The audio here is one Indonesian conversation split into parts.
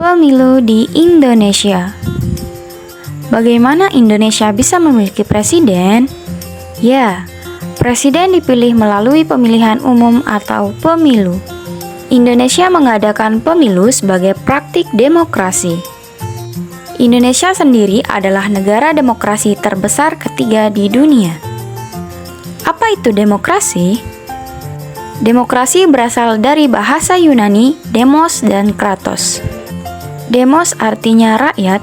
Pemilu di Indonesia. Bagaimana Indonesia bisa memiliki presiden? Ya, presiden dipilih melalui pemilihan umum atau pemilu. Indonesia mengadakan pemilu sebagai praktik demokrasi. Indonesia sendiri adalah negara demokrasi terbesar ketiga di dunia. Apa itu demokrasi? Demokrasi berasal dari bahasa Yunani demos dan kratos. Demos artinya rakyat,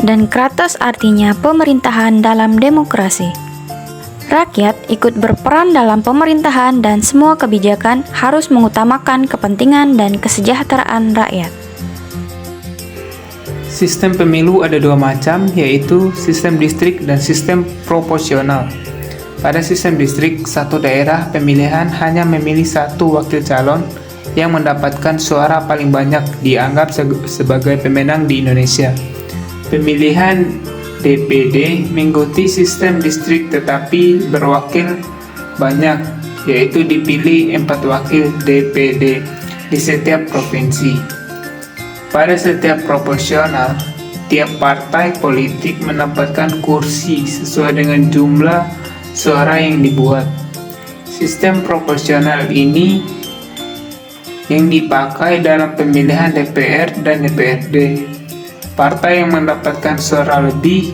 dan kratos artinya pemerintahan dalam demokrasi. Rakyat ikut berperan dalam pemerintahan dan semua kebijakan harus mengutamakan kepentingan dan kesejahteraan rakyat. Sistem pemilu ada dua macam, yaitu sistem distrik dan sistem proporsional. Pada sistem distrik, satu daerah pemilihan hanya memilih satu wakil calon yang mendapatkan suara paling banyak dianggap sebagai pemenang di Indonesia. Pemilihan DPD mengikuti sistem distrik tetapi berwakil banyak, yaitu dipilih 4 wakil DPD di setiap provinsi. Pada setiap proporsional, tiap partai politik mendapatkan kursi sesuai dengan jumlah suara yang dibuat. Sistem proporsional ini yang dipakai dalam pemilihan DPR dan DPRD. Partai yang mendapatkan suara lebih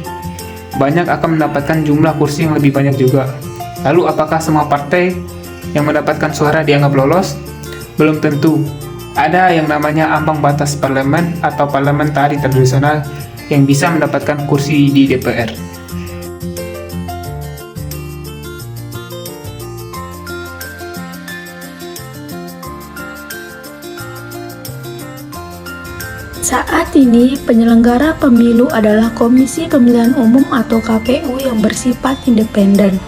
banyak akan mendapatkan jumlah kursi yang lebih banyak juga. Lalu apakah semua partai yang mendapatkan suara dianggap lolos? Belum tentu. Ada yang namanya ambang batas parlemen atau parlamentari tradisional yang bisa mendapatkan kursi di DPR. Saat ini, penyelenggara pemilu adalah Komisi Pemilihan Umum atau KPU yang bersifat independen.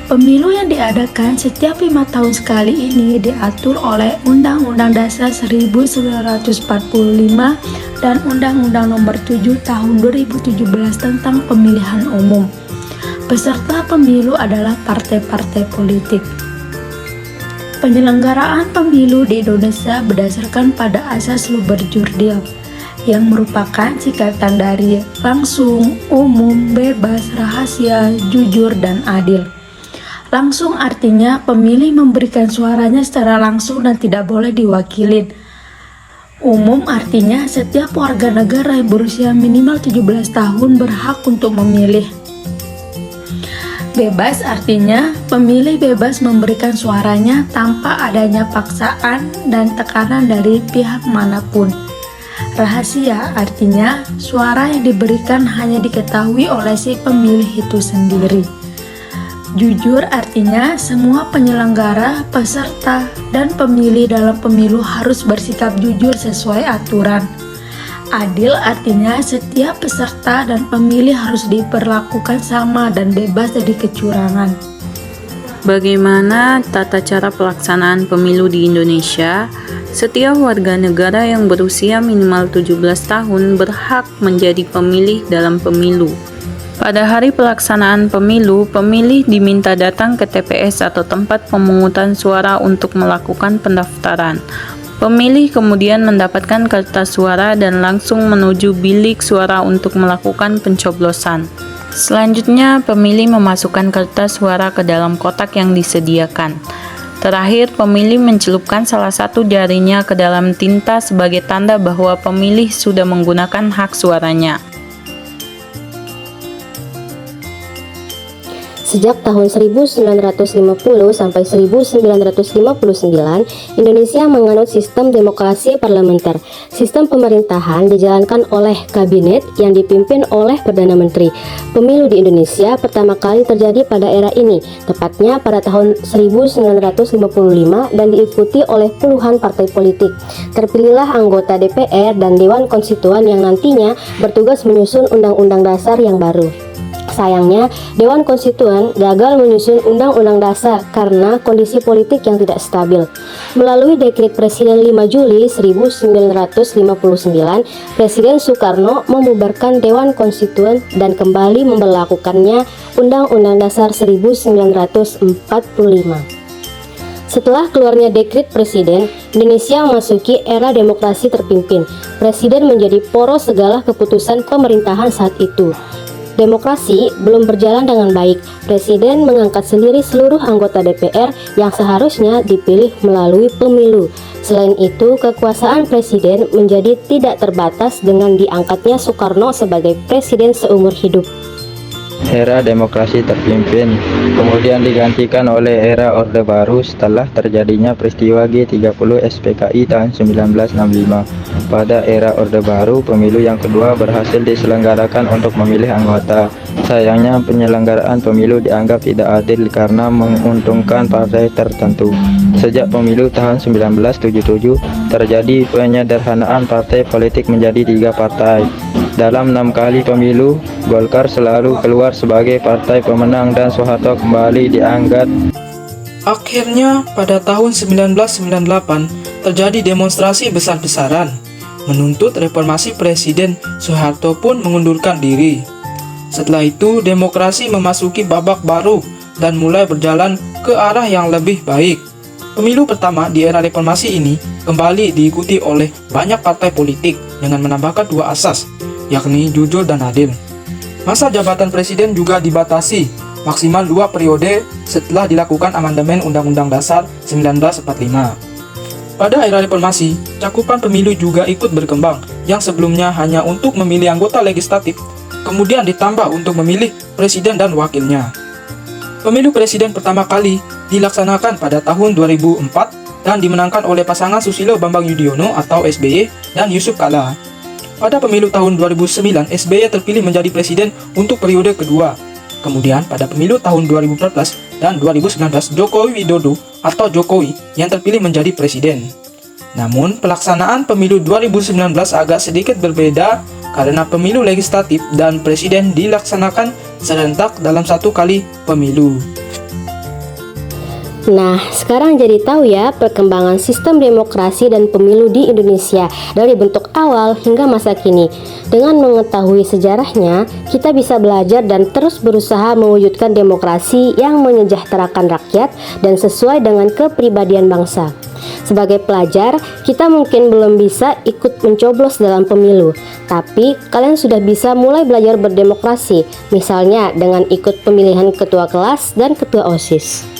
Pemilu yang diadakan setiap 5 tahun sekali ini diatur oleh Undang-Undang Dasar 1945 dan Undang-Undang Nomor 7 Tahun 2017 tentang Pemilihan Umum. Peserta pemilu adalah partai-partai politik. Penyelenggaraan pemilu di Indonesia berdasarkan pada asas Luber-Jurdil, yang merupakan singkatan dari langsung, umum, bebas, rahasia, jujur, dan adil. Langsung artinya pemilih memberikan suaranya secara langsung dan tidak boleh diwakilin. Umum artinya setiap warga negara yang berusia minimal 17 tahun berhak untuk memilih. Bebas artinya pemilih bebas memberikan suaranya tanpa adanya paksaan dan tekanan dari pihak manapun. Rahasia artinya suara yang diberikan hanya diketahui oleh si pemilih itu sendiri. Jujur artinya semua penyelenggara, peserta, dan pemilih dalam pemilu harus bersikap jujur sesuai aturan. Adil artinya setiap peserta dan pemilih harus diperlakukan sama dan bebas dari kecurangan. Bagaimana tata cara pelaksanaan pemilu di Indonesia? Setiap warga negara yang berusia minimal 17 tahun berhak menjadi pemilih dalam pemilu. Pada hari pelaksanaan pemilu, pemilih diminta datang ke TPS atau tempat pemungutan suara untuk melakukan pendaftaran. Pemilih kemudian mendapatkan kertas suara dan langsung menuju bilik suara untuk melakukan pencoblosan. Selanjutnya, pemilih memasukkan kertas suara ke dalam kotak yang disediakan. Terakhir, pemilih mencelupkan salah satu jarinya ke dalam tinta sebagai tanda bahwa pemilih sudah menggunakan hak suaranya. Sejak tahun 1950 sampai 1959, Indonesia menganut sistem demokrasi parlementer. Sistem pemerintahan dijalankan oleh kabinet yang dipimpin oleh Perdana Menteri. Pemilu di Indonesia pertama kali terjadi pada era ini, tepatnya pada tahun 1955 dan diikuti oleh puluhan partai politik. Terpilihlah anggota DPR dan Dewan Konstituan yang nantinya bertugas menyusun Undang-Undang Dasar yang baru. Sayangnya, Dewan Konstituan gagal menyusun Undang-Undang Dasar karena kondisi politik yang tidak stabil. Melalui Dekret Presiden 5 Juli 1959, Presiden Soekarno membubarkan Dewan Konstituan dan kembali memberlakukannya Undang-Undang Dasar 1945. Setelah keluarnya dekret presiden, Indonesia memasuki era demokrasi terpimpin. Presiden menjadi poros segala keputusan pemerintahan saat itu. Demokrasi belum berjalan dengan baik. Presiden mengangkat sendiri seluruh anggota DPR yang seharusnya dipilih melalui pemilu. Selain itu, kekuasaan presiden menjadi tidak terbatas dengan diangkatnya Soekarno sebagai presiden seumur hidup. Era demokrasi terpimpin kemudian digantikan oleh era Orde Baru setelah terjadinya peristiwa G30 SPKI tahun 1965. Pada era Orde Baru, pemilu yang kedua berhasil diselenggarakan untuk memilih anggota. Sayangnya, penyelenggaraan pemilu dianggap tidak adil karena menguntungkan partai tertentu. Sejak pemilu tahun 1977, terjadi penyederhanaan partai politik menjadi 3 partai. Dalam 6 kali pemilu, Golkar selalu keluar sebagai partai pemenang dan Soeharto kembali diangkat. Akhirnya, pada tahun 1998, terjadi demonstrasi besar-besaran menuntut reformasi Presiden Soeharto pun mengundurkan diri. Setelah itu, demokrasi memasuki babak baru dan mulai berjalan ke arah yang lebih baik. Pemilu pertama di era reformasi ini kembali diikuti oleh banyak partai politik dengan menambahkan 2 asas, yakni jujur dan adil. Masa jabatan presiden juga dibatasi maksimal 2 periode setelah dilakukan amandemen Undang-Undang Dasar 1945. Pada era reformasi, cakupan pemilu juga ikut berkembang, yang sebelumnya hanya untuk memilih anggota legislatif, kemudian ditambah untuk memilih presiden dan wakilnya. Pemilu presiden pertama kali dilaksanakan pada tahun 2004 dan dimenangkan oleh pasangan Susilo Bambang Yudhoyono atau SBY dan Yusuf Kala. Pada pemilu tahun 2009, SBY terpilih menjadi presiden untuk periode kedua. Kemudian pada pemilu tahun 2014 dan 2019, Joko Widodo atau Jokowi yang terpilih menjadi presiden. Namun, pelaksanaan pemilu 2019 agak sedikit berbeda karena pemilu legislatif dan presiden dilaksanakan serentak dalam 1 kali pemilu. Nah, sekarang jadi tahu ya perkembangan sistem demokrasi dan pemilu di Indonesia dari bentuk awal hingga masa kini. Dengan mengetahui sejarahnya, kita bisa belajar dan terus berusaha mewujudkan demokrasi yang menyejahterakan rakyat dan sesuai dengan kepribadian bangsa. Sebagai pelajar, kita mungkin belum bisa ikut mencoblos dalam pemilu, tapi kalian sudah bisa mulai belajar berdemokrasi, misalnya dengan ikut pemilihan ketua kelas dan ketua OSIS.